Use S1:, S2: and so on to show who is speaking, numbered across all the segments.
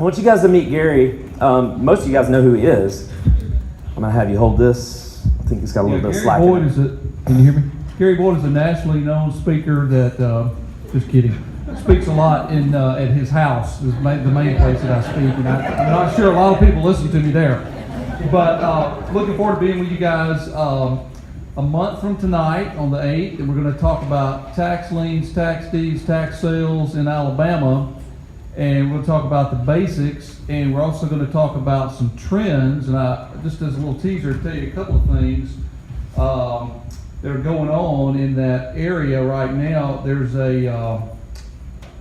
S1: I want you guys to meet Gary. Most of you guys know who he is. I'm gonna have you hold this. I think he's got a little bit of slack.
S2: Can you hear me? Gary Boyd is a nationally known speaker that, just kidding, speaks a lot in at his house, is the main place that I speak, and I'm not sure a lot of people listen to me there. But looking forward to being with you guys a month from tonight on the 8th, and we're going to talk about tax liens, tax deeds, tax sales in Alabama, and we're going to talk about the basics, and we're also going to talk about some trends, and just as a little teaser, tell you a couple of things that are going on in that area right now. There's a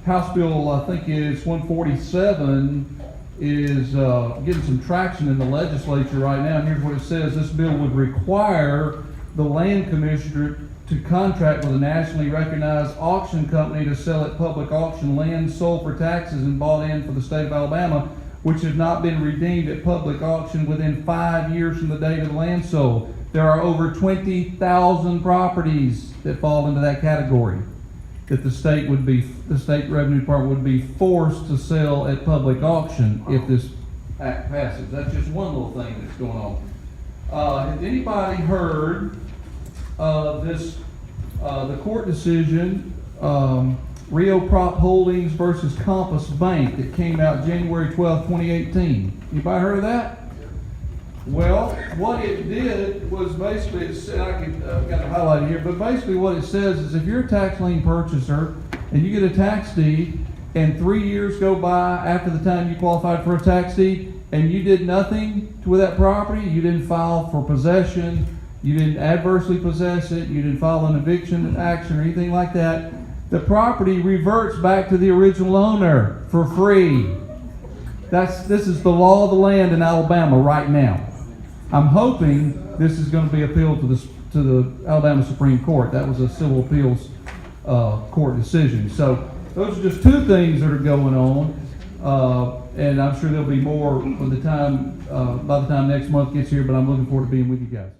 S2: House Bill, I think it's 147, is getting some traction in the legislature right now. And here's what it says. This bill would require the land commissioner to contract with a nationally recognized auction company to sell at public auction land sold for taxes and bought in for the state of Alabama, which have not been redeemed at public auction within 5 years from the date of the land sold. There are over 20,000 properties that fall into that category that the state revenue department would be forced to sell at public auction if this act passes. That's just one little thing that's going on. Has anybody heard of this, the court decision, Rio Prop Holdings versus Compass Bank, that came out January 12, 2018? Anybody heard of that? Well, what it did was basically, it said, I've got it highlighted here, but basically what it says is if you're a tax lien purchaser and you get a tax deed and 3 years go by after the time you qualified for a tax deed and you did nothing with that property, you didn't file for possession, you didn't adversely possess it, you didn't file an eviction action or anything like that, the property reverts back to the original owner for free. This is the law of the land in Alabama right now. I'm hoping this is going to be appealed to the Alabama Supreme Court. That was a civil appeals court decision. So those are just two things that are going on, and I'm sure there'll be more by the time next month gets here. But I'm looking forward to being with you guys.